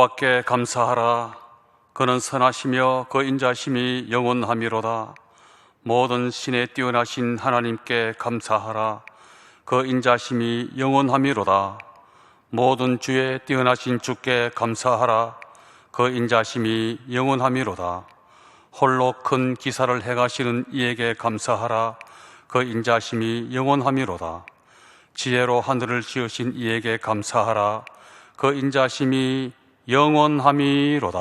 여호와께 감사하라. 그는 선하시며 그 인자심이 영원함이로다. 모든 신에 뛰어나신 하나님께 감사하라. 그 인자심이 영원함이로다. 모든 주에 뛰어나신 주께 감사하라. 그 인자심이 영원함이로다. 홀로 큰 기사를 행하시는 이에게 감사하라. 그 인자심이 영원함이로다. 지혜로 하늘을 지으신 이에게 감사하라. 그 인자심이 영원함이로다.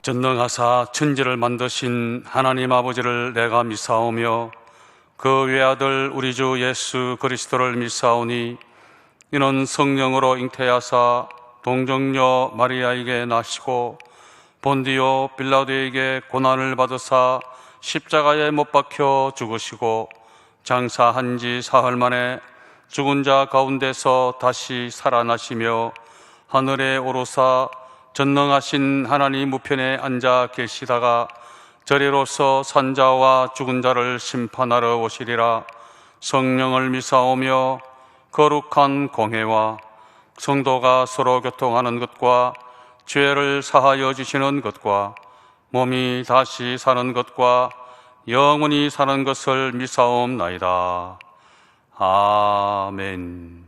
전능하사 천지를 만드신 하나님 아버지를 내가 믿사오며 그 외아들 우리 주 예수 그리스도를 믿사오니 이는 성령으로 잉태하사 동정녀 마리아에게 나시고 본디오 빌라도에게 고난을 받으사 십자가에 못 박혀 죽으시고 장사한 지 사흘 만에 죽은 자 가운데서 다시 살아나시며 하늘에 오르사 전능하신 하나님 우편에 앉아 계시다가 저리로서 산자와 죽은 자를 심판하러 오시리라. 성령을 믿사오며 거룩한 공회와 성도가 서로 교통하는 것과 죄를 사하여 주시는 것과 몸이 다시 사는 것과 영원히 사는 것을 믿사옵나이다. 아멘.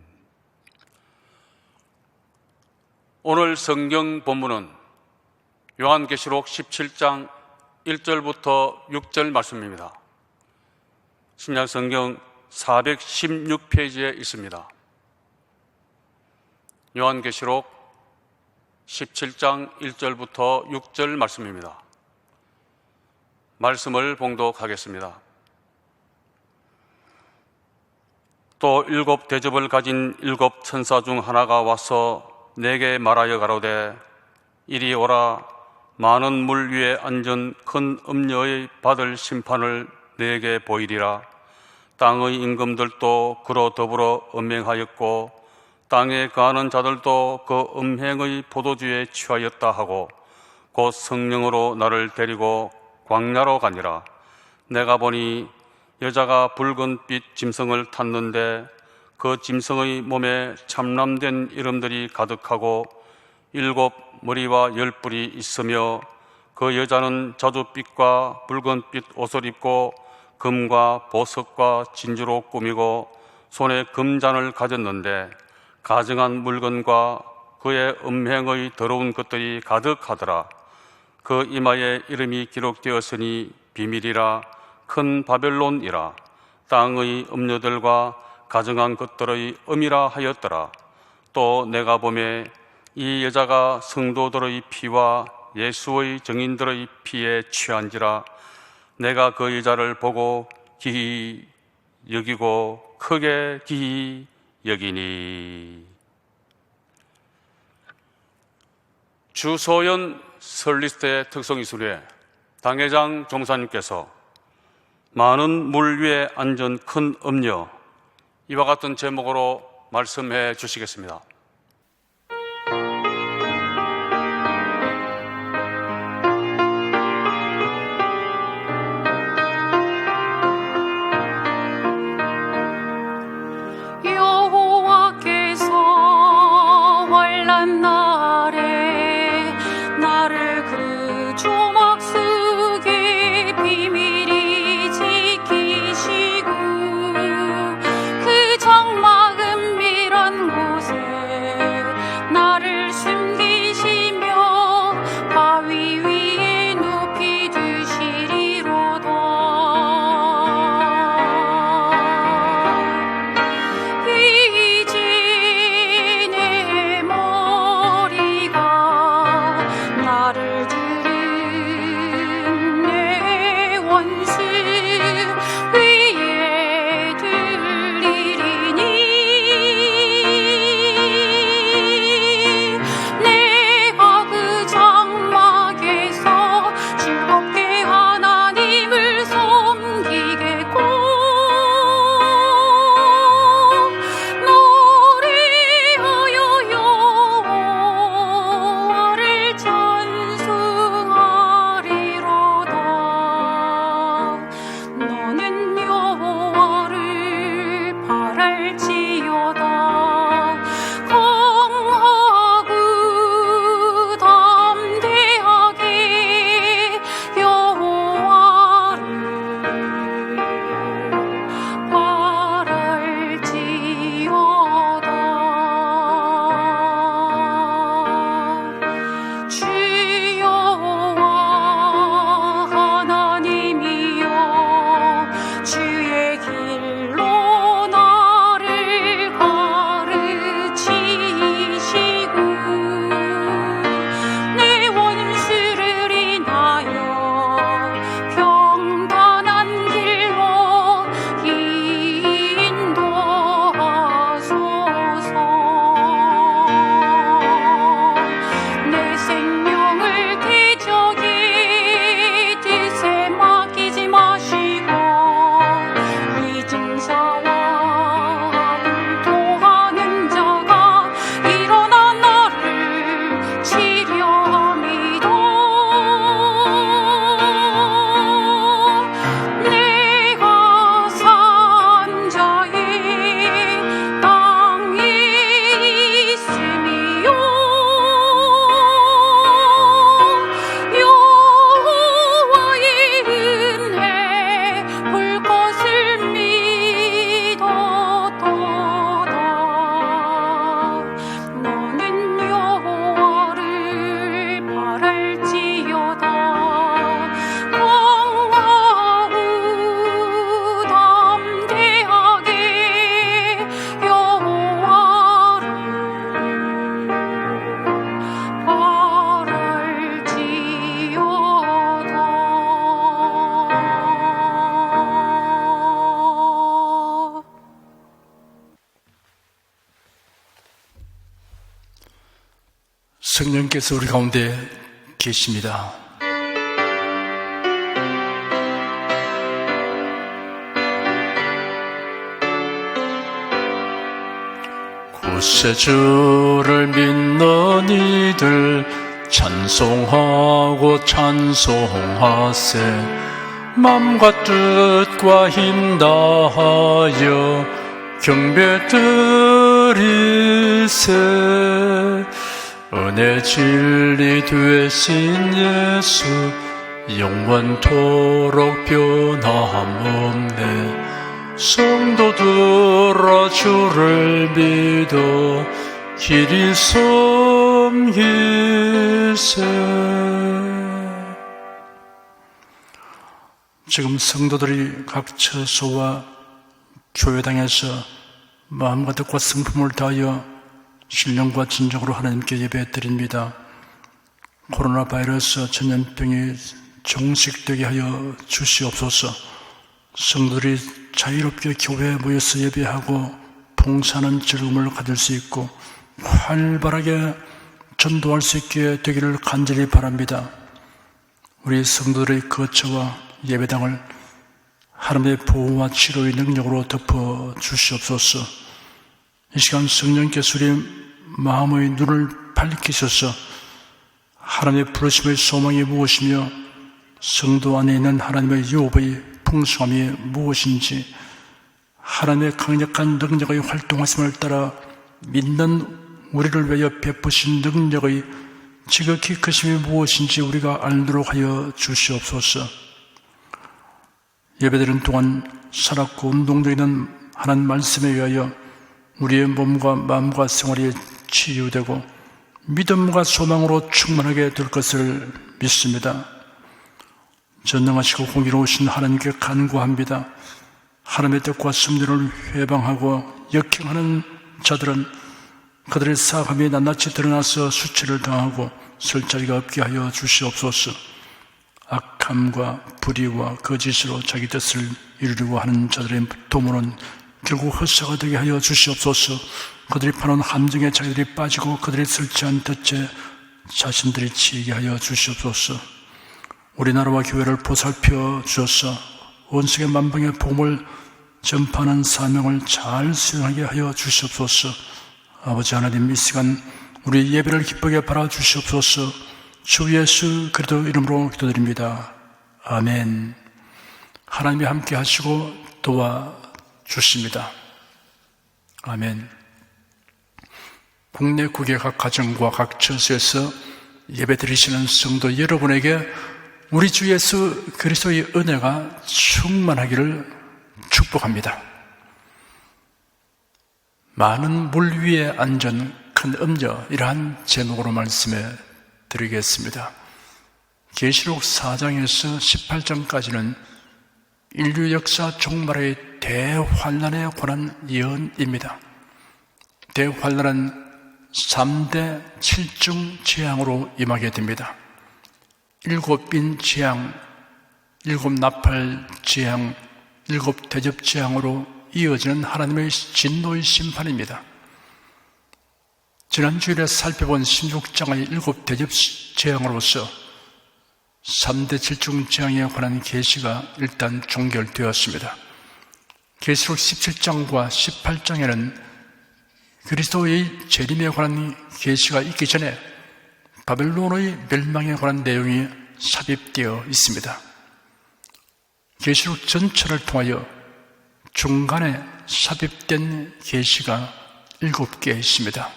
오늘 성경 본문은 요한계시록 17장 1절부터 6절 말씀입니다. 신약성경 416페이지에 있습니다. 요한계시록 17장 1절부터 6절 말씀입니다. 말씀을 봉독하겠습니다. 또 7 대접을 가진 7 천사 중 하나가 와서 내게 말하여 가로되 이리 오라. 많은 물 위에 앉은 큰 음녀의 받을 심판을 내게 보이리라. 땅의 임금들도 그로 더불어 음행하였고 땅에 거하는 자들도 그 음행의 포도주에 취하였다 하고 곧 성령으로 나를 데리고 광야로 가니라. 내가 보니 여자가 붉은빛 짐승을 탔는데 그 짐승의 몸에 참람된 이름들이 가득하고 7 머리와 10뿔이 있으며 그 여자는 자줏빛과 붉은빛 옷을 입고 금과 보석과 진주로 꾸미고 손에 금잔을 가졌는데 가증한 물건과 그의 음행의 더러운 것들이 가득하더라. 그 이마에 이름이 기록되었으니 비밀이라 큰 바벨론이라 땅의 음녀들과 가증한 것들의 음이라 하였더라. 또 내가 보매 이 여자가 성도들의 피와 예수의 증인들의 피에 취한지라. 내가 그 여자를 보고 기히 여기고 크게 기히 여기니. 주소연 설리스트의 특성이수리에 당회장 종사님께서 많은 물 위에 앉은 큰 음녀, 이와 같은 제목으로 말씀해 주시겠습니다. 여호와께서 환난 날에 나를 그 조막 속에 비밀히 지키시고 그 적막 은밀한 곳에 성령께서 우리 가운데 계십니다. 구세주를 믿는 이들 찬송하고 찬송하세. 맘과 뜻과 힘 다하여 경배 드리세. 은혜 진리 되신 예수 영원토록 변함없네. 성도들아 주를 믿어 길이 섬기세. 지금 성도들이 각 처소와 교회당에서 마음과 뜻과 성품을 다하여 신령과 진정으로 하나님께 예배드립니다. 코로나 바이러스 전염병이 종식되게 하여 주시옵소서. 성도들이 자유롭게 교회에 모여서 예배하고 봉사하는 즐거움을 가질 수 있고 활발하게 전도할 수 있게 되기를 간절히 바랍니다. 우리 성도들의 거처와 예배당을 하나님의 보호와 치료의 능력으로 덮어 주시옵소서. 이 시간 성령께서 우리 마음의 눈을 밝히셔서 하나님의 부르심의 소망이 무엇이며 성도 안에 있는 하나님의 유업의 풍성함이 무엇인지, 하나님의 강력한 능력의 활동하심을 따라 믿는 우리를 위하여 베푸신 능력의 지극히 크심이 무엇인지 우리가 알도록 하여 주시옵소서. 예배드리는 동안 살았고 운동되는 하나님 말씀에 의하여 우리의 몸과 마음과 생활이 치유되고 믿음과 소망으로 충만하게 될 것을 믿습니다. 전능하시고 공의로우신 하나님께 간구합니다. 하나님의 뜻과 섭리를 회방하고 역행하는 자들은 그들의 사악함이 낱낱이 드러나서 수치를 당하고 설 자리가 없게 하여 주시옵소서. 악함과 불의와 거짓으로 자기 뜻을 이루려고 하는 자들의 도모는 결국 헛사가 되게 하여 주시옵소서. 그들이 파놓은 함정에 자기들이 빠지고 그들의 설치한 덫에 자신들이 치이게 하여 주시옵소서. 우리나라와 교회를 보살펴 주셔서 온 세계 만방의 복음을 전파하는 사명을 잘 수행하게 하여 주시옵소서. 아버지 하나님, 이 시간 우리 예배를 기쁘게 바라 주시옵소서. 주 예수 그리스도 이름으로 기도드립니다. 아멘. 하나님이 함께 하시고 도와주십니다. 아멘. 국내 국외 각 가정과 각 처소에서 예배 드리시는 성도 여러분에게 우리 주 예수 그리스도의 은혜가 충만하기를 축복합니다. 많은 물 위에 앉은 큰 음녀, 이러한 제목으로 말씀해 드리겠습니다. 계시록 4장에서 18장까지는 인류 역사 종말의 대환란에 관한 예언입니다. 대환란은 3대 7중 재앙으로 임하게 됩니다. 7빈 재앙, 7 나팔 재앙, 7 대접 재앙으로 이어지는 하나님의 진노의 심판입니다. 지난 주일에 살펴본 16장의 7 대접 재앙으로서 3대 7중 재앙에 관한 계시가 일단 종결되었습니다. 계시록 17장과 18장에는 그리스도의 재림에 관한 계시가 있기 전에 바벨론의 멸망에 관한 내용이 삽입되어 있습니다. 계시록 전체를 통하여 중간에 삽입된 계시가 7개 있습니다.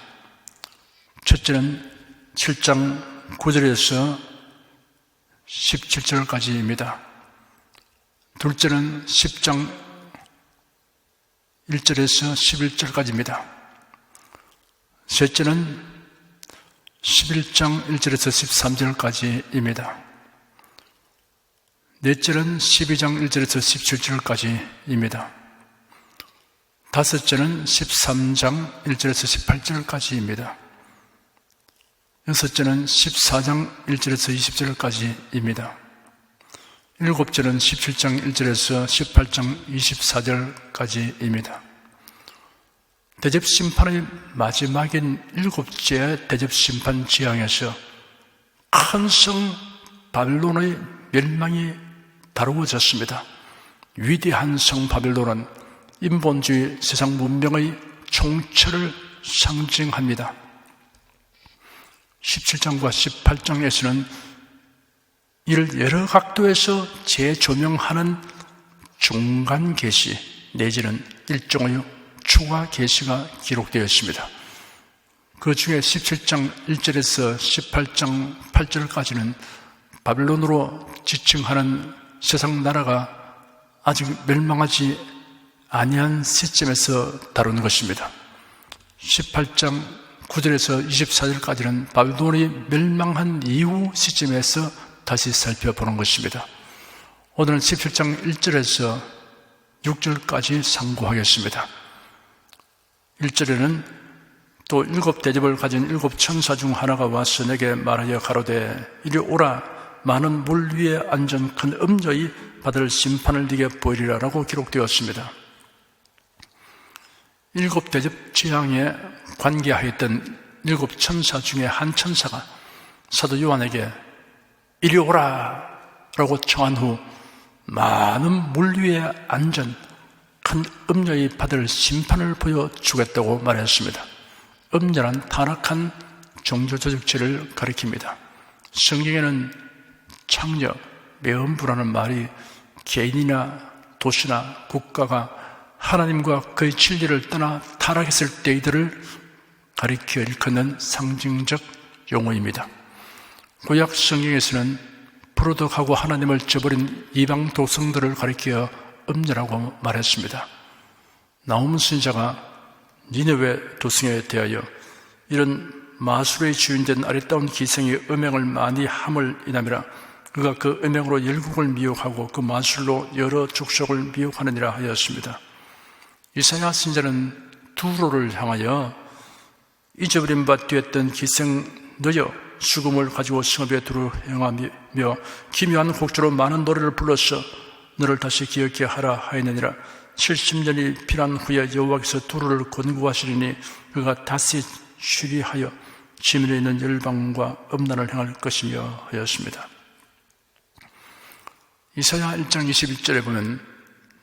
첫째는 7장 9절에서 17절까지입니다. 둘째는 10장 1절에서 11절까지입니다. 셋째는 11장 1절에서 13절까지입니다. 넷째는 12장 1절에서 17절까지입니다. 다섯째는 13장 1절에서 18절까지입니다. 여섯째는 14장 1절에서 20절까지입니다. 일곱째는 17장 1절에서 18장 24절까지입니다. 대접 심판의 마지막인 7째 대접 심판 지향에서 큰 성 바벨론의 멸망이 다루어졌습니다. 위대한 성 바벨론은 인본주의 세상 문명의 총체를 상징합니다. 17장과 18장에서는 이를 여러 각도에서 재조명하는 중간 계시 내지는 일종의 추가 계시가 기록되어 있습니다. 그 중에 17장 1절에서 18장 8절까지는 바벨론으로 지칭하는 세상 나라가 아직 멸망하지 아니한 시점에서 다루는 것입니다. 18장 9절에서 24절까지는 바벨론이 멸망한 이후 시점에서 다시 살펴보는 것입니다. 오늘은 17장 1절에서 6절까지 상고하겠습니다. 1절에는 또 7 대접을 가진 7 천사 중 하나가 와서 내게 말하여 가로되 이리 오라 많은 물 위에 앉은 큰 음녀의 받을 심판을 네게 보이리라 라고 기록되었습니다. 7 대접 지향에 관계하였던 7 천사 중에 한 천사가 사도 요한에게 이리 오라 라고 청한 후 많은 물 위에 앉은 큰 음녀의 받을 심판을 보여주겠다고 말했습니다. 음녀란 타락한 종교조직체를 가리킵니다. 성경에는 창녀, 매음부라는 말이 개인이나 도시나 국가가 하나님과 그의 진리를 떠나 타락했을 때 이들을 가리켜 일컫는 상징적 용어입니다. 구약 성경에서는 부르덕하고 하나님을 저버린 이방 도성들을 가리켜 음녀라고 말했습니다. 나홈 선지자가 니느웨 도성에 대하여 이런 마술의 주인된 아리따운 기생이 음행을 많이 함을 인함이라 그가 그 음행으로 열국을 미혹하고 그 마술로 여러 족속을 미혹하느니라 하였습니다. 이사야 선지자는 두로를 향하여 잊어버린 바 되었던 기생 너여 수금을 가지고 성읍에 두루 행하며 기묘한 곡조로 많은 노래를 불러서 너를 다시 기억케 하라 하였느니라. 70년이 피난 후에 여호와께서 두루를 건국하시리니 그가 다시 쉬리하여 지면에 있는 열방과 음란을 행할 것이며 하였습니다. 이사야 1장 21절에 보면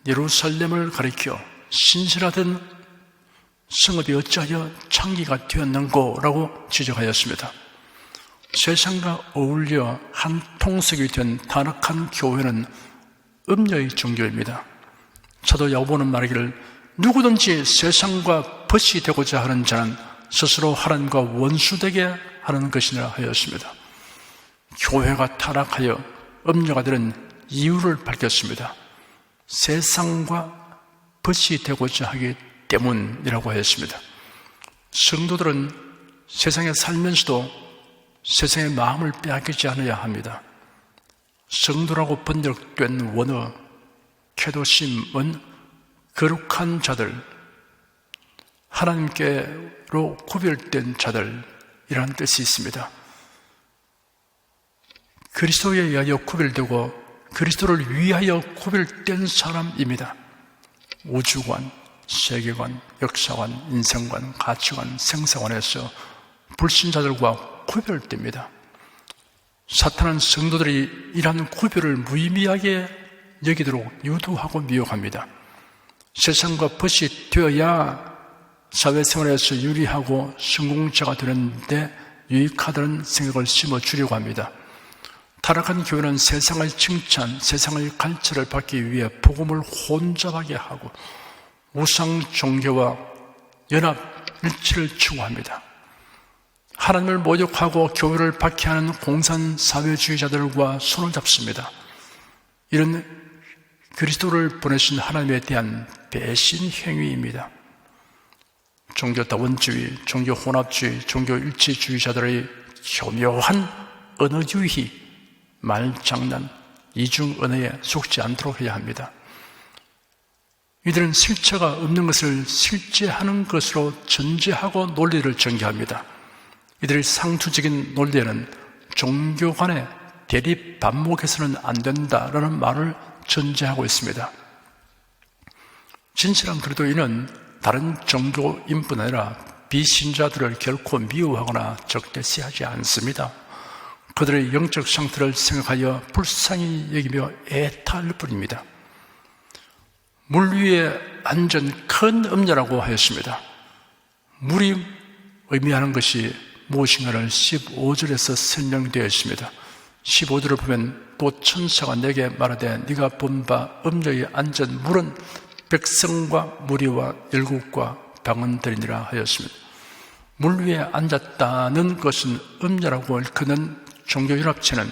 예루살렘을 가리켜 신실하던 성읍이 어찌하여 창기가 되었는고 라고 지적하였습니다. 세상과 어울려 한 통속이 된 타락한 교회는 음녀의 종교입니다. 사도 야고보는 말하기를 누구든지 세상과 벗이 되고자 하는 자는 스스로 하나님과 원수되게 하는 것이라 하였습니다. 교회가 타락하여 음녀가 되는 이유를 밝혔습니다. 세상과 벗이 되고자 하기 때문이라고 하였습니다. 성도들은 세상에 살면서도 세상의 마음을 빼앗기지 않아야 합니다. 성도라고 번역된 원어 케도심은 거룩한 자들, 하나님께로 구별된 자들이라는 뜻이 있습니다. 그리스도에 의하여 구별되고 그리스도를 위하여 구별된 사람입니다. 우주관, 세계관, 역사관, 인생관, 가치관, 생사관에서 불신자들과 구별됩니다. 사탄은 성도들이 이러한 구별을 무의미하게 여기도록 유도하고 미혹합니다. 세상과 벗이 되어야 사회생활에서 유리하고 성공자가 되는데 유익하다는 생각을 심어주려고 합니다. 타락한 교회는 세상의 칭찬, 세상의 갈채를 받기 위해 복음을 혼잡하게 하고 우상 종교와 연합 일치를 추구합니다. 하나님을 모욕하고 교회를 박해하는 공산사회주의자들과 손을 잡습니다. 이런 그리스도를 보내신 하나님에 대한 배신 행위입니다. 종교다원주의, 종교혼합주의, 종교일치주의자들의 교묘한 언어유희, 말장난, 이중언어에 속지 않도록 해야 합니다. 이들은 실체가 없는 것을 실제하는 것으로 전제하고 논리를 전개합니다. 이들의 상투적인 논리에는 종교 간의 대립 반목해서는 안 된다라는 말을 전제하고 있습니다. 진실한 그리스도인은 다른 종교인뿐 아니라 비신자들을 결코 미워하거나 적대시하지 않습니다. 그들의 영적 상태를 생각하여 불쌍히 여기며 애타할 뿐입니다. 물 위에 앉은 큰 음녀라고 하였습니다. 물이 의미하는 것이 무엇인가를 15절에서 설명되어 있습니다. 15절을 보면 또 천사가 내게 말하되 네가 본 바 음녀에 앉은 물은 백성과 무리와 열국과 방언들이니라 하였습니다. 물 위에 앉았다는 것은 음녀라고 일컫는 종교연합체는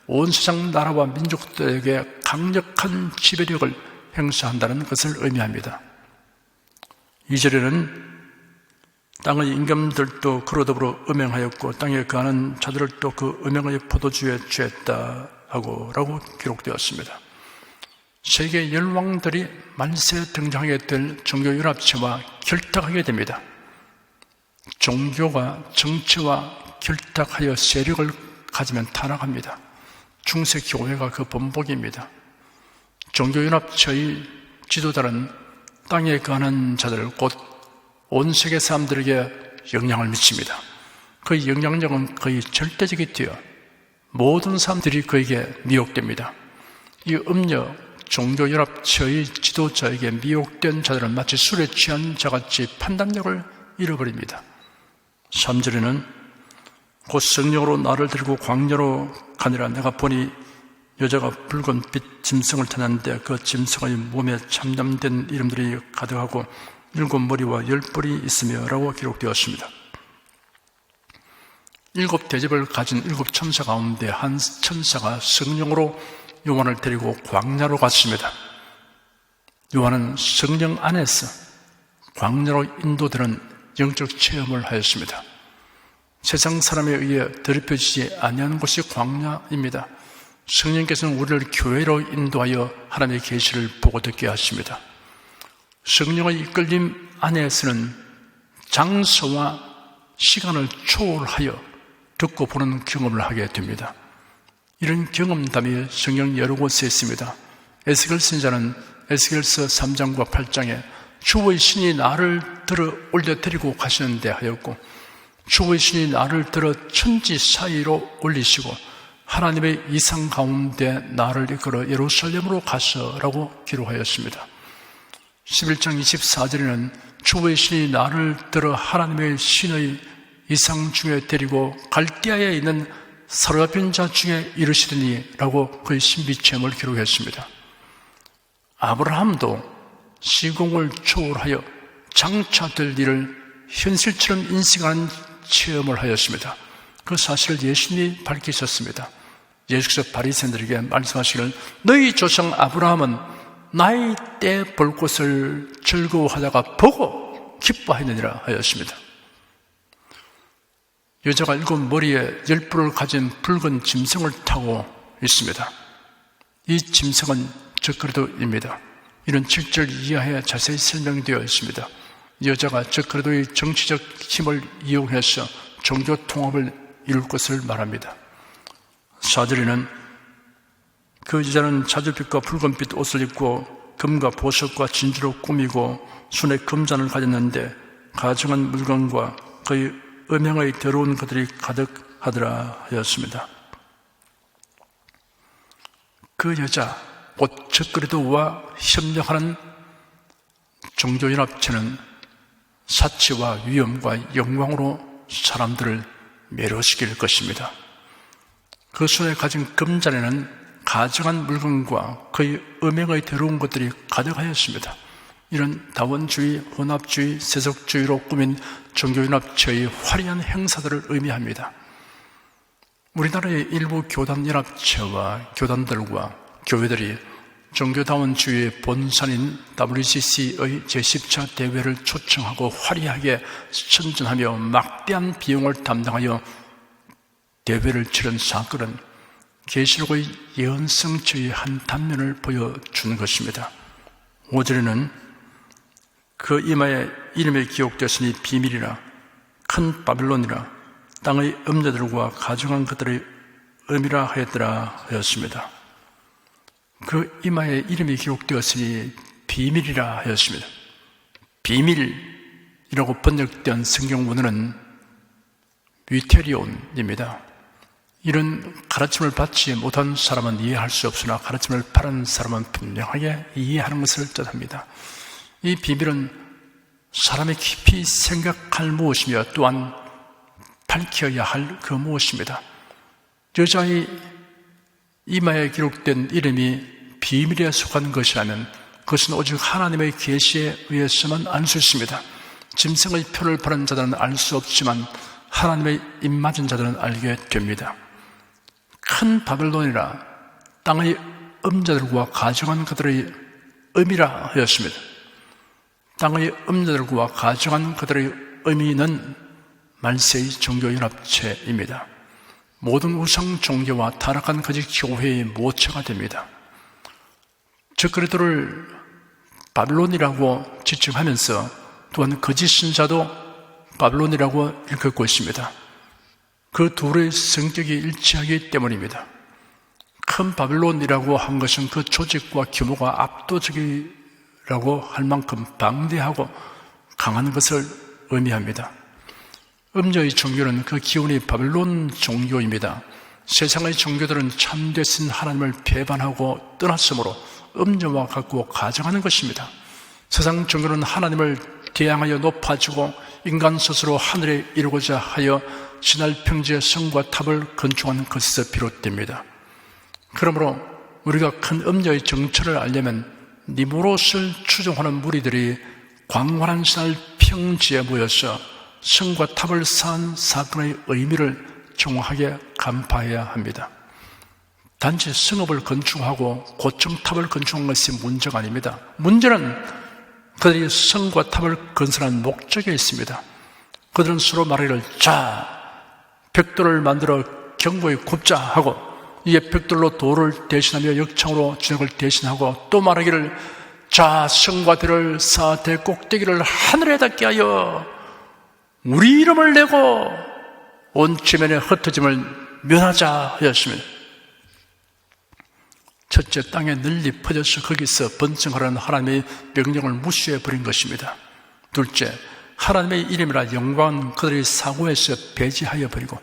온 세상 나라와 민족들에게 강력한 지배력을 행사한다는 것을 의미합니다. 2절에는 땅의 임금들도 그로 더불어 음행하였고 땅에 거하는 자들도 그 음행의 포도주에 취했다 하고 라고 기록되었습니다. 세계 열왕들이 만세 등장하게 될 종교연합체와 결탁하게 됩니다. 종교가 정치와 결탁하여 세력을 가지면 타락합니다. 중세 교회가 그 본보기입니다. 종교연합체의 지도자는 땅에 거하는 자들 곧 온 세계 사람들에게 영향을 미칩니다. 그 영향력은 거의 절대적이 되어 모든 사람들이 그에게 미혹됩니다. 이 음녀 종교연합체의 지도자에게 미혹된 자들은 마치 술에 취한 자같이 판단력을 잃어버립니다. 3절에는 곧 성령으로 나를 들고 광야로 가니라. 내가 보니 여자가 붉은 빛 짐승을 타는데 그 짐승의 몸에 참담된 이름들이 가득하고 7머리와 10뿔이 있으며 라고 기록되었습니다. 7대접을 가진 7천사 가운데 한 천사가 성령으로 요한을 데리고 광야로 갔습니다. 요한은 성령 안에서 광야로 인도되는 영적 체험을 하였습니다. 세상 사람에 의해 더럽혀지지 아니하는 곳이 광야입니다. 성령께서는 우리를 교회로 인도하여 하나님의 계시를 보고 듣게 하십니다. 성령의 이끌림 안에서는 장소와 시간을 초월하여 듣고 보는 경험을 하게 됩니다. 이런 경험담이 성경 여러 곳에 있습니다. 에스겔 선지자는 에스겔서 3장과 8장에 주의 신이 나를 들어 올려 데리고 가시는데 하였고, 주의 신이 나를 들어 천지 사이로 올리시고 하나님의 이상 가운데 나를 이끌어 예루살렘으로 가서라고 기록하였습니다. 11장 24절에는 주의 신이 나를 들어 하나님의 신의 이상 중에 데리고 갈대아에 있는 사로잡힌 자 중에 이르시더니 라고 그의 신비체험을 기록했습니다. 아브라함도 시공을 초월하여 장차될 일을 현실처럼 인식하는 체험을 하였습니다. 그 사실을 예수님이 밝히셨습니다. 예수께서 바리새인들에게 말씀하시기를 너희 조상 아브라함은 나의 때 볼 것을 즐거워하다가 보고 기뻐하느니라 하였습니다. 여자가 7머리에 10뿔을 가진 붉은 짐승을 타고 있습니다. 이 짐승은 적그리스도입니다. 이런 7절 이하에 자세히 설명되어 있습니다. 여자가 적그리스도의 정치적 힘을 이용해서 종교 통합을 이룰 것을 말합니다. 4절에는 그 여자는 자주빛과 붉은빛 옷을 입고 금과 보석과 진주로 꾸미고 손에 금잔을 가졌는데 가증한 물건과 그의 음행의 더러운 것들이 가득하더라 하였습니다. 그 여자, 곧 적그리스도와 협력하는 종교연합체는 사치와 위엄과 영광으로 사람들을 매료시킬 것입니다. 그 손에 가진 금잔에는 가증한 물건과 그의 음행의 더러운 것들이 가득하였습니다. 이런 다원주의, 혼합주의, 세속주의로 꾸민 종교연합체의 화려한 행사들을 의미합니다. 우리나라의 일부 교단연합체와 교단들과 교회들이 종교다원주의의 본산인 WCC의 제10차 대회를 초청하고 화려하게 선전하며 막대한 비용을 담당하여 대회를 치른 사건은 계시록의 예언성체의 한 단면을 보여주는 것입니다. 5절에는 그 이마에 이름이 기록되었으니 비밀이라 큰 바빌론이라 땅의 음녀들과 가증한 그들의 음이라 하였더라 하였습니다. 그 이마에 이름이 기록되었으니 비밀이라 하였습니다. 비밀이라고 번역된 성경 원어는 위테리온입니다. 이런 가르침을 받지 못한 사람은 이해할 수 없으나 가르침을 받은 사람은 분명하게 이해하는 것을 뜻합니다. 이 비밀은 사람이 깊이 생각할 무엇이며 또한 밝혀야 할 그 무엇입니다. 여자의 이마에 기록된 이름이 비밀에 속한 것이라면 그것은 오직 하나님의 계시에 의해서만 알 수 있습니다. 짐승의 표를 바른 자들은 알 수 없지만 하나님의 입맞은 자들은 알게 됩니다. 큰 바벨론이라 땅의 음자들과 가정한 그들의 의미라 하였습니다. 땅의 음자들과 가정한 그들의 의미는 말세의 종교연합체입니다. 모든 우상 종교와 타락한 거짓 교회의 모체가 됩니다. 즉 그들을 바벨론이라고 지칭하면서 또한 거짓 신자도 바벨론이라고 일컫고 있습니다. 그 둘의 성격이 일치하기 때문입니다. 큰 바벨론이라고 한 것은 그 조직과 규모가 압도적이라고 할 만큼 방대하고 강한 것을 의미합니다. 음녀의 종교는 그 기원이 바벨론 종교입니다. 세상의 종교들은 참되신 하나님을 배반하고 떠났으므로 음녀와 같고 가정하는 것입니다. 세상 종교는 하나님을 대항하여 높아지고 인간 스스로 하늘에 이루고자 하여 신할 평지의 성과 탑을 건축하는 것에서 비롯됩니다. 그러므로 우리가 큰 음녀의 정체를 알려면 니무롯을 추종하는 무리들이 광활한 신할 평지에 모여서 성과 탑을 쌓은 사건의 의미를 정확하게 간파해야 합니다. 단지 성읍을 건축하고 고층탑을 건축한 것이 문제가 아닙니다. 문제는 그들이 성과 탑을 건설한 목적에 있습니다. 그들은 서로 말하기를 자, 벽돌을 만들어 경고에 굽자 하고 이에 벽돌로 돌을 대신하며 역창으로 주역을 대신하고 또 말하기를 자, 성과 들을 쌓아 대 꼭대기를 하늘에 닿게 하여 우리 이름을 내고 온 지면의 흩어짐을 면하자 하였습니다. 첫째, 땅에 널리 퍼져서 거기서 번성하라는 하나님의 명령을 무시해버린 것입니다. 둘째, 하나님의 이름이라 영광은 그들의 사고에서 배제하여 버리고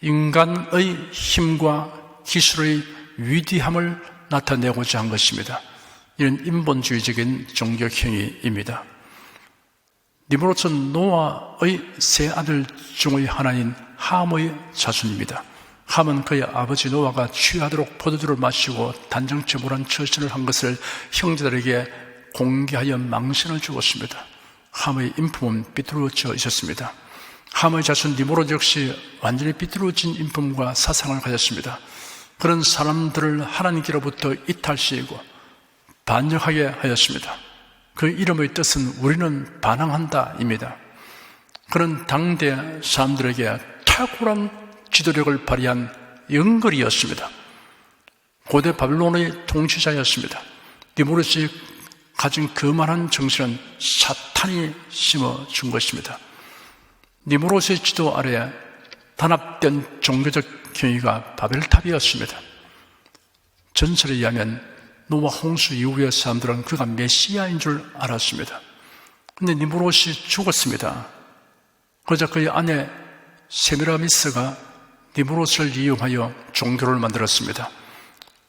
인간의 힘과 기술의 위대함을 나타내고자 한 것입니다. 이런 인본주의적인 종교행위입니다. 니므롯은 노아의 세 아들 중의 하나인 함의 자손입니다. 함은 그의 아버지 노아가 취하도록 포도주를 마시고 단정체불한 처신을 한 것을 형제들에게 공개하여 망신을 주었습니다. 함의 인품은 삐뚤어져 있었습니다. 함의 자손 니므롯 역시 완전히 삐뚤어진 인품과 사상을 가졌습니다. 그런 사람들을 하나님께로부터 이탈시키고 반역하게 하였습니다. 그 이름의 뜻은 우리는 반항한다입니다. 그런 당대 사람들에게 탁월한 지도력을 발휘한 영걸이었습니다. 고대 바벨론의 통치자였습니다. 니므롯이 가진 그만한 정신은 사탄이 심어준 것입니다. 니므롯의 지도 아래 단합된 종교적 경위가 바벨탑이었습니다. 전설에 의하면 노아 홍수 이후의 사람들은 그가 메시아인 줄 알았습니다. 그런데 니므롯이 죽었습니다. 그러자 그의 아내 세미라미스가 니므롯을 이용하여 종교를 만들었습니다.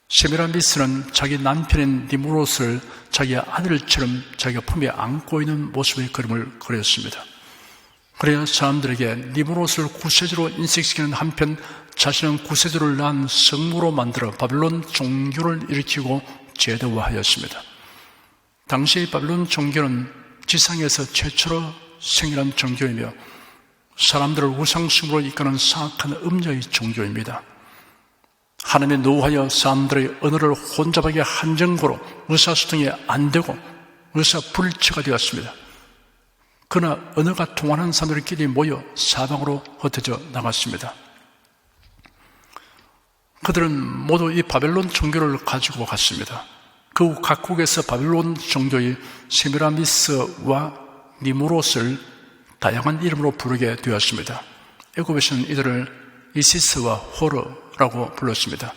세미라미스는 자기 남편인 니므롯을 자기의 아들처럼 자기가 품에 안고 있는 모습의 그림을 그렸습니다. 그래야 사람들에게 니므롯을 구세주로 인식시키는 한편 자신은 구세주를 낳은 성무로 만들어 바벨론 종교를 일으키고 제도화하였습니다. 당시 바벨론 종교는 지상에서 최초로 생겨난 종교이며 사람들을 우상숭배로 이끄는 사악한 음녀의 종교입니다. 하나님의 노하여 사람들의 언어를 혼잡하게 한 정도로 의사소통이 안 되고 의사불일치가 되었습니다. 그러나 언어가 통하는 사람들끼리 모여 사방으로 흩어져 나갔습니다. 그들은 모두 이 바벨론 종교를 가지고 갔습니다. 그 후 각국에서 바벨론 종교의 세미라미스와 니므롯을 다양한 이름으로 부르게 되었습니다. 애굽에서는 이들을 이시스와 호르라고 불렀습니다.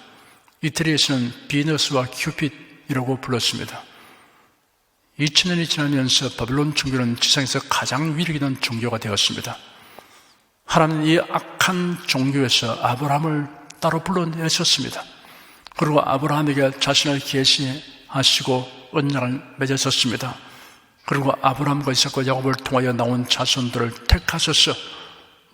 이태리에서는 비너스와 큐핏이라고 불렀습니다. 2000년이 지나면서 바벨론 종교는 지상에서 가장 위력 있는 종교가 되었습니다. 하나님은 이 악한 종교에서 아브라함을 따로 불러내셨습니다. 그리고 아브라함에게 자신을 계시하시고 언약을 맺으셨습니다. 그리고 아브라함과 이삭과 야곱을 통하여 나온 자손들을 택하셔서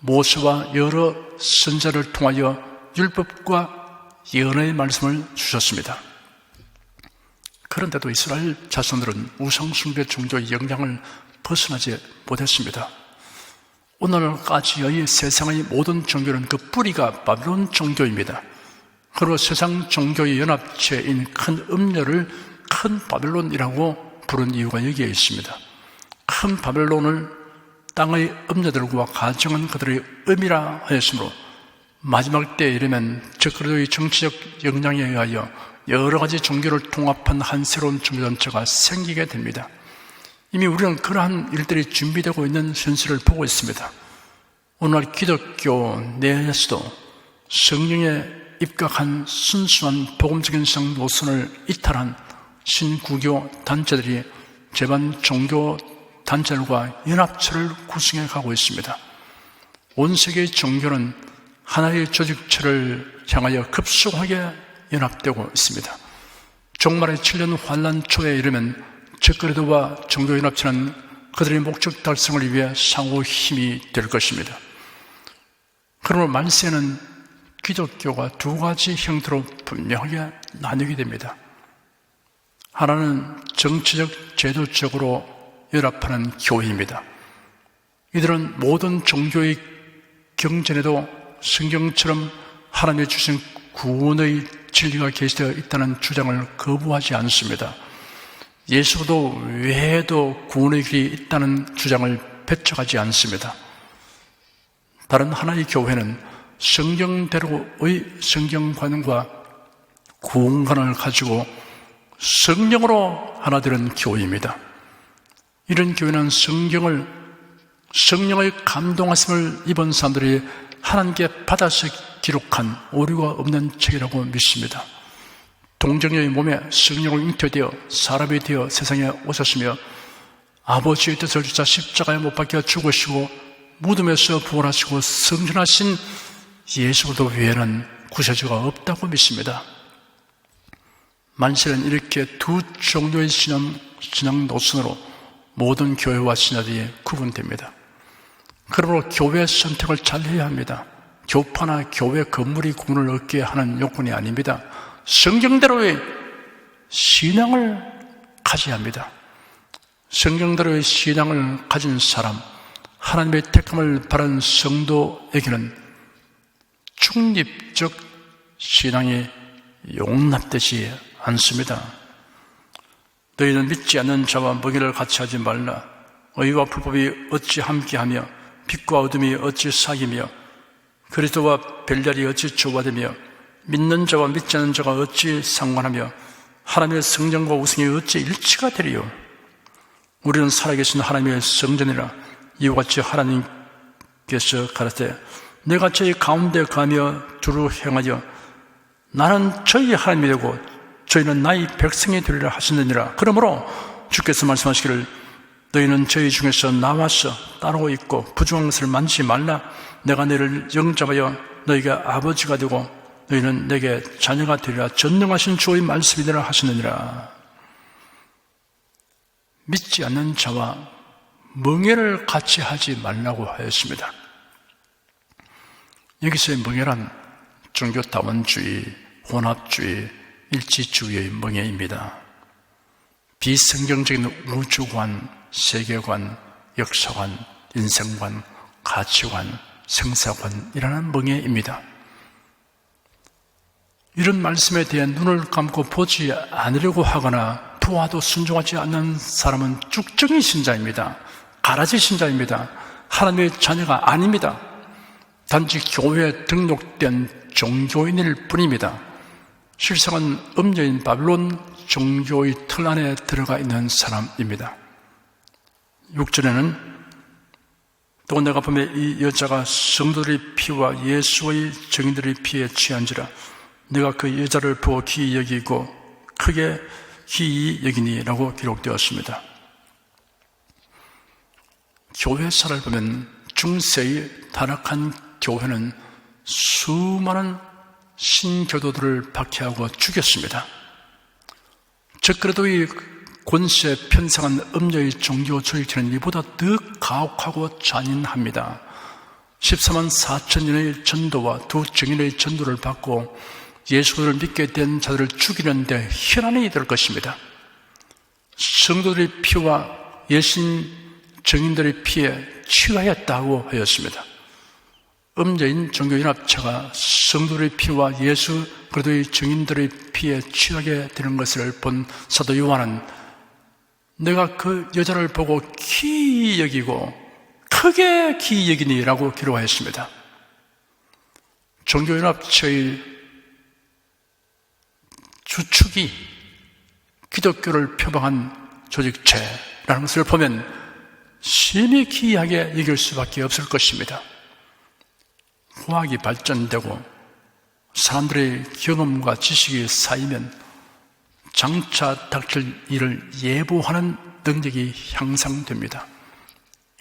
모세와 여러 선자를 통하여 율법과 예언의 말씀을 주셨습니다. 그런데도 이스라엘 자손들은 우상숭배 종교의 영향을 벗어나지 못했습니다. 오늘까지의 세상의 모든 종교는 그 뿌리가 바벨론 종교입니다. 그리고 세상 종교의 연합체인 큰 음녀를 큰 바벨론이라고 부른 이유가 여기에 있습니다. 큰 바벨론을 땅의 음녀들과 가정은 그들의 음이라 하였으므로 마지막 때에 이르면 적그리스도의 정치적 영향에 의하여 여러 가지 종교를 통합한 한 새로운 종교 전체가 생기게 됩니다. 이미 우리는 그러한 일들이 준비되고 있는 현실을 보고 있습니다. 오늘날 기독교 내에서도 성령에 입각한 순수한 복음적인 성 노선을 이탈한 신구교 단체들이 제반 종교 단체들과 연합체를 구성해 가고 있습니다. 온 세계의 종교는 하나의 조직체를 향하여 급속하게 연합되고 있습니다. 종말의 7년 환란 초에 이르면 적그리스도와 종교연합체는 그들의 목적 달성을 위해 상호 힘이 될 것입니다. 그러므로 말세는 기독교가 두 가지 형태로 분명하게 나뉘게 됩니다. 하나는 정치적, 제도적으로 연합하는 교회입니다. 이들은 모든 종교의 경전에도 성경처럼 하나님이 주신 구원의 진리가 계시되어 있다는 주장을 거부하지 않습니다. 예수도 외에도 구원의 길이 있다는 주장을 배척하지 않습니다. 다른 하나의 교회는 성경대로의 성경관과 구원관을 가지고 성령으로 하나 되는 교회입니다. 이런 교회는 성령의 감동하심을 입은 사람들이 하나님께 받아서 기록한 오류가 없는 책이라고 믿습니다. 동정녀의 몸에 성령을 잉태되어 사람이 되어 세상에 오셨으며 아버지의 뜻을 주자 십자가에 못 박혀 죽으시고 무덤에서 부활하시고 승천하신 예수도 외에는 구세주가 없다고 믿습니다. 만세는 이렇게 두 종류의 신앙 노선으로 모든 교회와 신학이 구분됩니다. 그러므로 교회 선택을 잘 해야 합니다. 교파나 교회 건물이 구분을 얻게 하는 요건이 아닙니다. 성경대로의 신앙을 가져야 합니다. 성경대로의 신앙을 가진 사람, 하나님의 택함을 바라는 성도에게는 중립적 신앙이 용납되지 않습니다. 너희는 믿지 않는 자와 먹이를 같이 하지 말라. 의와 불법이 어찌 함께하며 빛과 어둠이 어찌 사귀며 그리스도와 벨달이 어찌 조화되며 믿는 자와 믿지 않는 자가 어찌 상관하며 하나님의 성전과 우상이 어찌 일치가 되리요. 우리는 살아계신 하나님의 성전이라. 이와 같이 하나님께서 가라사대 내가 저희 가운데 가며 두루 행하여 나는 저희 하나님이 되고 저희는 나의 백성이 되리라 하시느니라. 그러므로 주께서 말씀하시기를 너희는 저희 중에서 나와서 따르고 있고 부정한 것을 만지지 말라. 내가 너희를 영접하여 너희가 아버지가 되고 너희는 내게 자녀가 되리라. 전능하신 주의 말씀이되라 하시느니라. 믿지 않는 자와 멍해를 같이 하지 말라고 하였습니다. 여기서의 멍해란 종교다원주의, 혼합주의, 일치주의의 멍해입니다. 비성경적인 우주관, 세계관, 역사관, 인생관, 가치관, 생사관이라는 멍해입니다. 이런 말씀에 대해 눈을 감고 보지 않으려고 하거나 부하도 순종하지 않는 사람은 쭉정이 신자입니다. 가라지 신자입니다. 하나님의 자녀가 아닙니다. 단지 교회에 등록된 종교인일 뿐입니다. 실상은 음녀인 바벨론 종교의 틀 안에 들어가 있는 사람입니다. 6절에는 또 내가 보면 이 여자가 성도들의 피와 예수의 증인들의 피에 취한지라 내가 그 여자를 보고 기이 여기고 크게 기이 여기니 라고 기록되었습니다. 교회사를 보면 중세의 타락한 교회는 수많은 신교도들을 박해하고 죽였습니다. 적그래도 이 권세 편성한 음녀의 종교 조직체는 이보다 더 가혹하고 잔인합니다. 14만 4천 년의 전도와 두 증인의 전도를 받고 예수를 믿게 된 자들을 죽이는데 혈안이 될 것입니다. 성도들의 피와 예신 증인들의 피에 취하였다고 하였습니다. 음녀인 종교연합체가 성도들의 피와 예수 그리스도의 증인들의 피에 취하게 되는 것을 본 사도 요한은 내가 그 여자를 보고 귀히 여기고 크게 귀히 여기니라고 기록하였습니다. 종교연합체의 주축이 기독교를 표방한 조직체라는 것을 보면 심히 기이하게 여길 수밖에 없을 것입니다. 과학이 발전되고 사람들의 경험과 지식이 쌓이면 장차 닥칠 일을 예보하는 능력이 향상됩니다.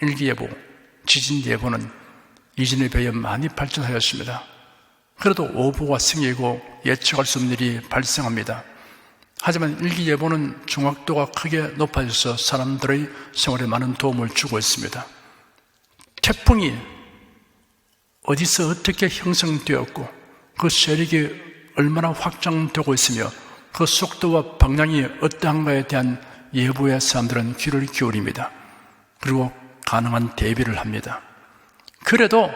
일기예보, 지진예보는 이전에 비해 많이 발전하였습니다. 그래도 오보가 생기고 예측할 수 없는 일이 발생합니다. 하지만 일기예보는 정확도가 크게 높아져서 사람들의 생활에 많은 도움을 주고 있습니다. 태풍이 어디서 어떻게 형성되었고 그 세력이 얼마나 확장되고 있으며 그 속도와 방향이 어떠한가에 대한 예보에 사람들은 귀를 기울입니다. 그리고 가능한 대비를 합니다. 그래도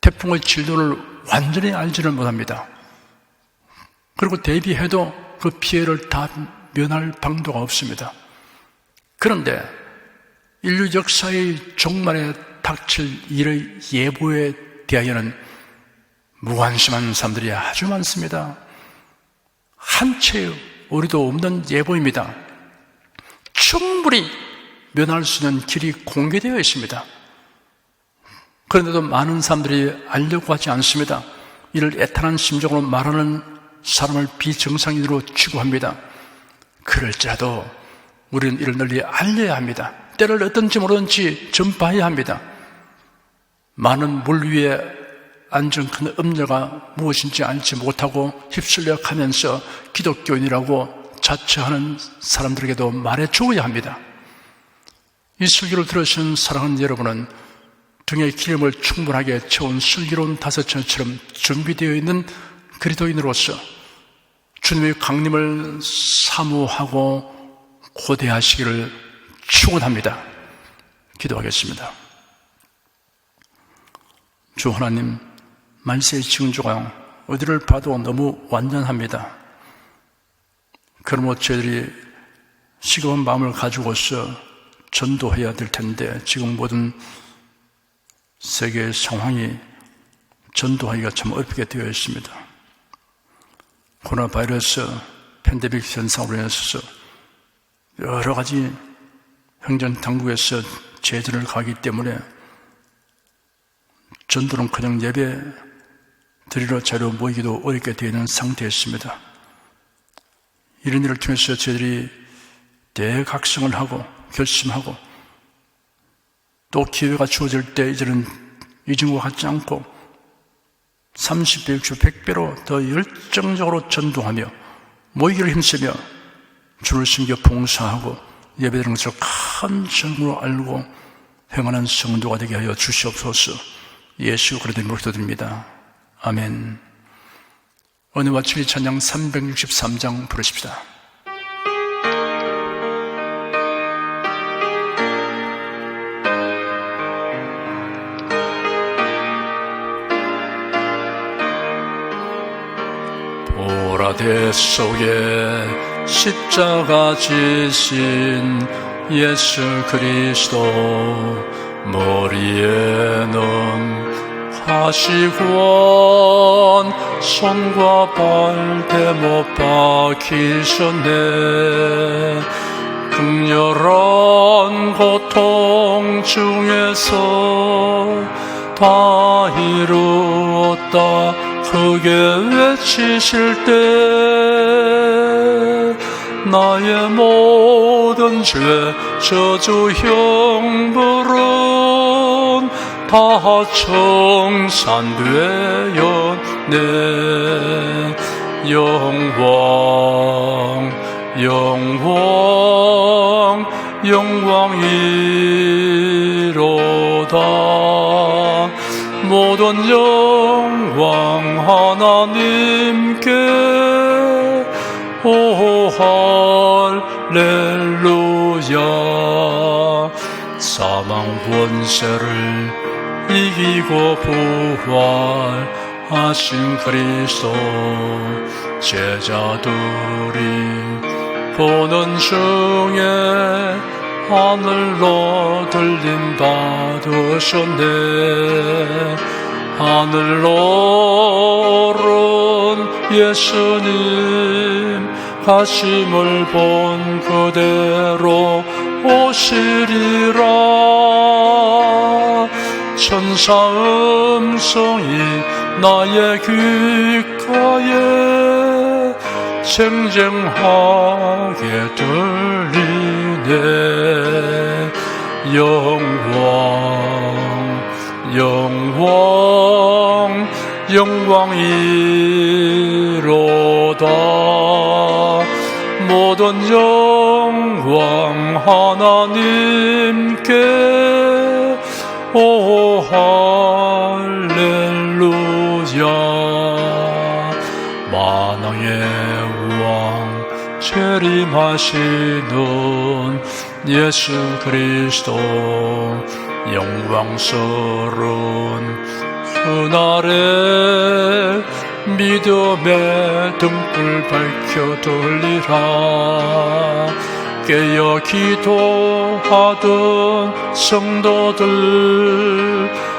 태풍의 진도를 완전히 알지를 못합니다. 그리고 대비해도 그 피해를 다 면할 방도가 없습니다. 그런데 인류 역사의 종말에 닥칠 일의 예보에 대하여는 무관심한 사람들이 아주 많습니다. 한 채의 우리도 없는 예보입니다. 충분히 면할 수 있는 길이 공개되어 있습니다. 그런데도 많은 사람들이 알려고 하지 않습니다. 이를 애탄한 심정으로 말하는 사람을 비정상인으로 취급합니다. 그럴지라도 우리는 이를 널리 알려야 합니다. 때를 어떤지 모르는지 전파해야 합니다. 많은 물 위에 앉은 큰 음녀가 무엇인지 알지 못하고 휩쓸려 가면서 기독교인이라고 자처하는 사람들에게도 말해 주어야 합니다. 이 설교를 들으신 사랑하는 여러분은 등에 기름을 충분하게 채운 슬기로운 다섯천처럼 준비되어 있는 그리스도인으로서 주님의 강림을 사모하고 고대하시기를 축원합니다. 기도하겠습니다. 주 하나님, 말세의 징조가 어디를 봐도 너무 완전합니다. 그러므로 저희들이 시급한 마음을 가지고서 전도해야 될 텐데 지금 모든 세계의 상황이 전도하기가 참 어렵게 되어 있습니다. 코로나 바이러스 팬데믹 현상으로 인해서 여러 가지 행정당국에서 제재를 가기 때문에 전도는커녕 예배 드리러 자리로 모이기도 어렵게 되어 있는 상태였습니다. 이런 일을 통해서 저희들이 대각성을 하고 결심하고 또 기회가 주어질 때 이제는 이전과 같지 않고 30배, 60배, 100배로 더 열정적으로 전도하며 모이기를 힘쓰며 주를 섬겨 봉사하고 예배드리는 것을 큰 정으로 알고 행하는 성도가 되게 하여 주시옵소서. 예수 그리스도의 이름으로 기도드립니다. 아멘. 은혜와 진리 찬양 363장 부르십시다. 보라대 속에 십자가 지신 예수 그리스도 머리에는 가시관 손과 발 대못 박히셨네. 극렬한 고통 중에서 다 이루었다 크게 외치실 때 나의 모든 죄 저주 형벌은 다 청산되었네. 영광 영광 영광이로다. 모든 영광 하나님께. 오 할렐루야. 사망 권세를 이기고 부활하신 그리스도, 제자들이 보는 중에 하늘로 들림 받으셨네. 하늘로 오른 예수님, 가심을 본 그대로 오시리라. 천사 음성이 나의 귓가에 쟁쟁하게 들리네. 영광 영광 영광이로다. 모든 영광 하나님께. 오 할렐루야. 만왕의 왕 재림하시는 예수 그리스도, 영광스러운 그날에 믿음의 등불 밝혀 돌리라. 깨어 기도하던 성도들,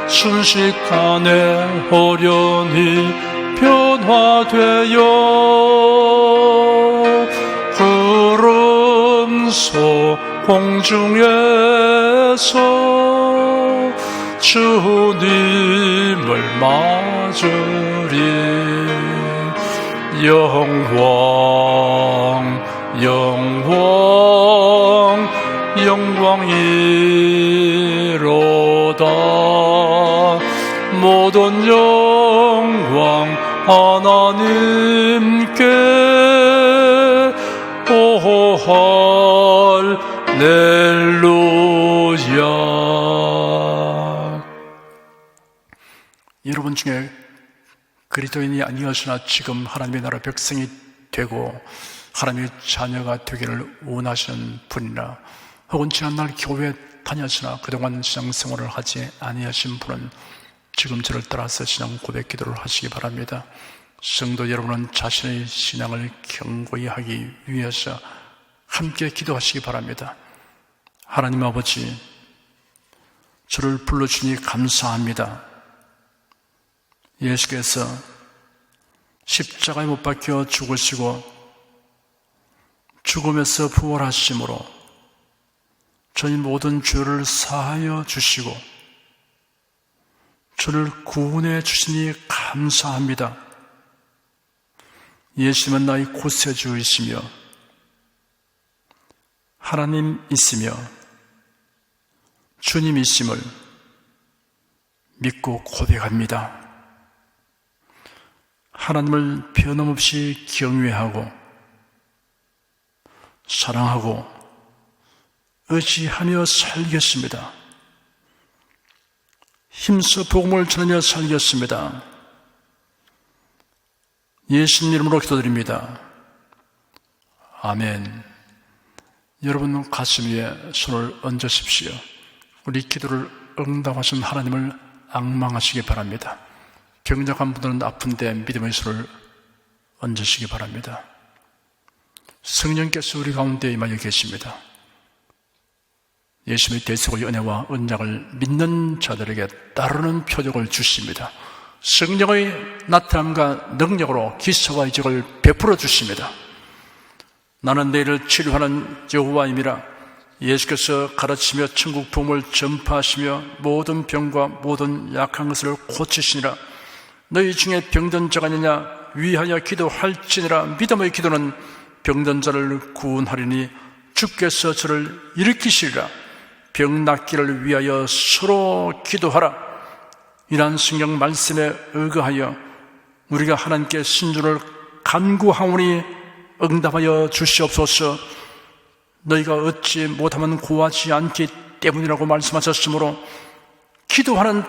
순식간에 호련히 변화되어 구름소 공중에서 주님을 맞으리. 영광 영광 영광이로다. 모든 영광 하나님께. 오 할렐루야. 여러분 중에 그리스도인이 아니었으나 지금 하나님의 나라 백성이 되고 하나님의 자녀가 되기를 원하시는 분이나, 혹은 지난날 교회 다녔으나 그동안 신앙생활을 하지 아니하신 분은 지금 저를 따라서 신앙 고백 기도를 하시기 바랍니다. 성도 여러분은 자신의 신앙을 견고히 하기 위해서 함께 기도하시기 바랍니다. 하나님 아버지, 저를 불러주니 감사합니다. 예수께서 십자가에 못 박혀 죽으시고 죽음에서 부활하심으로 저희 모든 죄를 사하여 주시고 저를 구원해 주시니 감사합니다. 예수님은 나의 구세주이시며 하나님이시며 주님이심을 믿고 고백합니다. 하나님을 변함없이 경외하고 사랑하고 의지하며 살겠습니다. 힘써 복음을 전하며 살겠습니다. 예수님 이름으로 기도드립니다. 아멘. 여러분 가슴 위에 손을 얹으십시오. 우리 기도를 응답하신 하나님을 앙망하시기 바랍니다. 병약한 분들은 아픈데 믿음의 손을 얹으시기 바랍니다. 성령께서 우리 가운데 임하여 계십니다. 예수님의 대속의 은혜와 언약을 믿는 자들에게 따르는 표적을 주십니다. 성령의 나타남과 능력으로 기사와 이적을 베풀어 주십니다. 나는 너희를 치료하는 여호와임이라. 예수께서 가르치며 천국 복음을 전파하시며 모든 병과 모든 약한 것을 고치시니라. 너희 중에 병든 자가 있느냐? 위하여 기도할지니라. 믿음의 기도는 병든 자를 구원하리니 주께서 저를 일으키시리라. 병 낫기를 위하여 서로 기도하라. 이러한 성경 말씀에 의거하여 우리가 하나님께 신주를 간구하오니 응답하여 주시옵소서. 너희가 얻지 못하면 구하지 않기 때문이라고 말씀하셨으므로 기도하는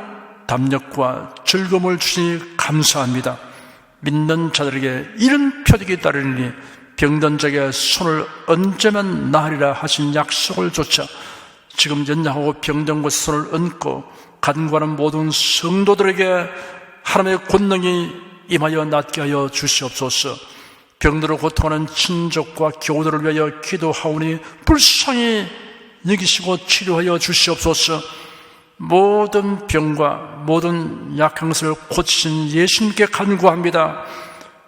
담력과 즐거움을 주시니 감사합니다. 믿는 자들에게 이런 표적이 따르니 병든 자에게 손을 얹으면 나으리라 하신 약속을 조차 지금 연약하고 병든 곳에 손을 얹고 간구하는 모든 성도들에게 하나님의 권능이 임하여 낫게 하여 주시옵소서. 병들어 고통하는 친족과 교우들을 위하여 기도하오니 불쌍히 여기시고 치료하여 주시옵소서. 모든 병과 모든 약한 것을 고치신 예수님께 간구합니다.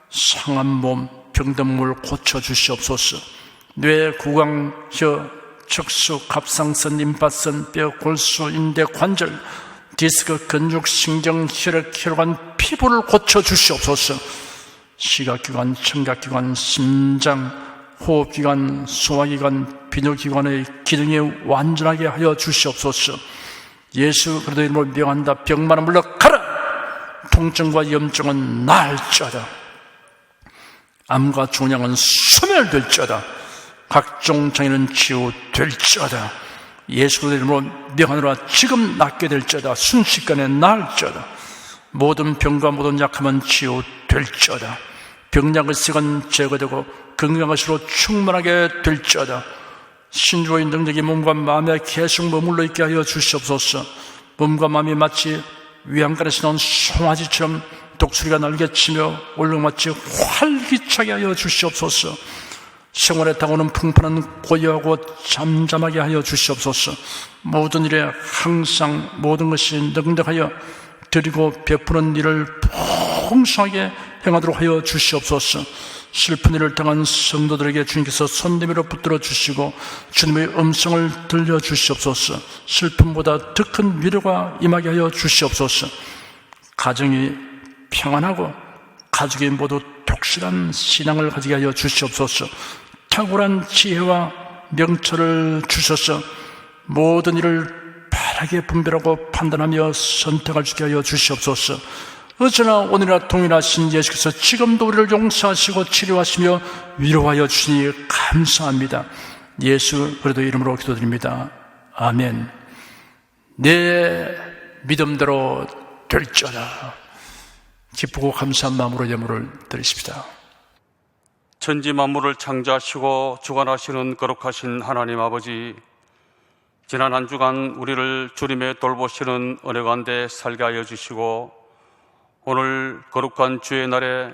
상한 몸, 병든 몸을 고쳐주시옵소서. 뇌, 구강, 혀, 척수, 갑상선, 림파선, 뼈, 골수, 인대, 관절, 디스크, 근육, 신경, 혈액, 혈관, 피부를 고쳐주시옵소서. 시각기관, 청각기관, 심장, 호흡기관, 소화기관, 비뇨기관의 기능이 완전하게 하여 주시옵소서. 예수 그리스도의 이름으로 명한다. 병만은 물러가라. 통증과 염증은 나을지어다. 암과 종양은 소멸될지어다. 각종 장애는 치유될지어다. 예수 그리스도의 이름으로 명하노라. 지금 낫게 될지어다. 순식간에 나을지어다. 모든 병과 모든 약함은 치유될지어다. 병약의 색은 제거되고 건강한 것으로 충만하게 될지어다. 신주의 능력이 몸과 마음에 계속 머물러 있게 하여 주시옵소서. 몸과 마음이 마치 위안간에서 나온 송아지처럼 독수리가 날개치며 올롱마치 활기차게 하여 주시옵소서. 생활에 다가오는 풍파는 고요하고 잠잠하게 하여 주시옵소서. 모든 일에 항상 모든 것이 능력하여 드리고 베푸는 일을 풍성하게 행하도록 하여 주시옵소서. 슬픈 일을 당한 성도들에게 주님께서 손내밀어 붙들어 주시고 주님의 음성을 들려 주시옵소서. 슬픔보다 더 큰 위로가 임하게 하여 주시옵소서. 가정이 평안하고 가족이 모두 독실한 신앙을 가지게 하여 주시옵소서. 탁월한 지혜와 명철을 주셔서 모든 일을 바르게 분별하고 판단하며 선택할 수 있게 하여 주시옵소서. 어쩌나 오늘이나 동일하신 예수께서 지금도 우리를 용서하시고 치료하시며 위로하여 주시니 감사합니다. 예수 그리스도의 이름으로 기도드립니다. 아멘. 내 믿음대로 될지어다. 기쁘고 감사한 마음으로 예물을 드리십시다. 천지 만물을 창조하시고 주관하시는 거룩하신 하나님 아버지, 지난 한 주간 우리를 주님의 돌보시는 은혜 가운데 살게 하여 주시고 오늘 거룩한 주의 날에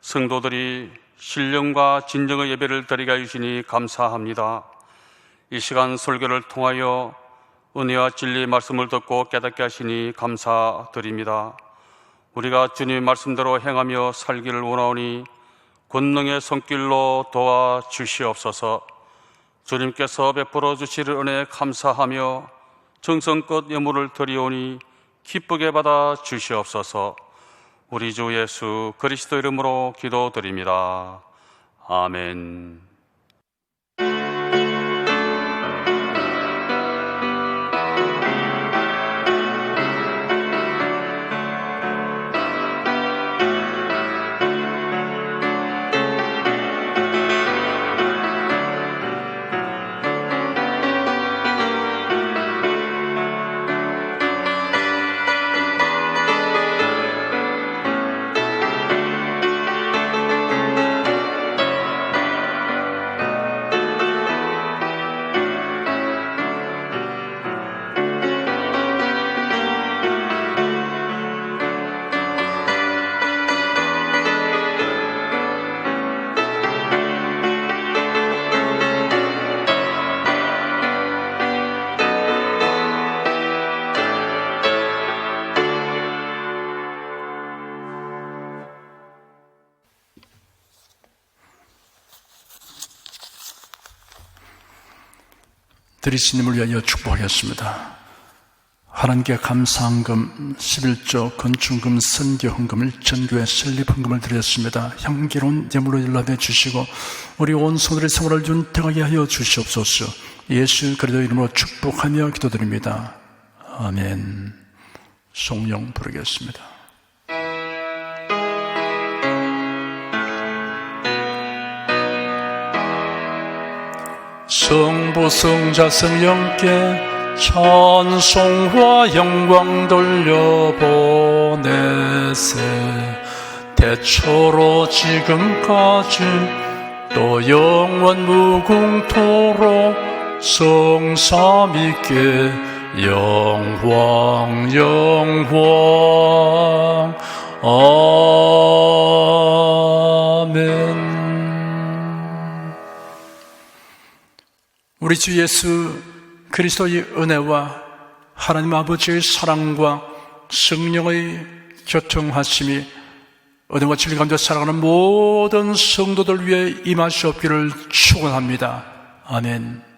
성도들이 신령과 진정의 예배를 드리게 해주시니 감사합니다. 이 시간 설교를 통하여 은혜와 진리의 말씀을 듣고 깨닫게 하시니 감사드립니다. 우리가 주님의 말씀대로 행하며 살기를 원하오니 권능의 손길로 도와주시옵소서. 주님께서 베풀어 주실 은혜에 감사하며 정성껏 예물을 드리오니 기쁘게 받아 주시옵소서. 우리 주 예수 그리스도 이름으로 기도드립니다. 아멘. 드리시님을 위하여 축복하겠습니다. 하나님께 감사헌금, 11조, 건축금, 선교헌금을 전교회 설립헌금을 드렸습니다. 향기로운 예물로 연락해 주시고 우리 온 성도들의 생활을 윤택하게 하여 주시옵소서. 예수 그리스도 이름으로 축복하며 기도드립니다. 아멘. 송영 부르겠습니다. 성부 성자 성령께 찬송과 영광 돌려보내세. 대초로 지금까지 또 영원 무궁토록 성삼위께 영광 영광. 아멘. 우리 주 예수 그리스도의 은혜와 하나님 아버지의 사랑과 성령의 교통하심이 은혜와 진리 가운데 살아가는 모든 성도들 위해 임하시옵기를 축원합니다. 아멘.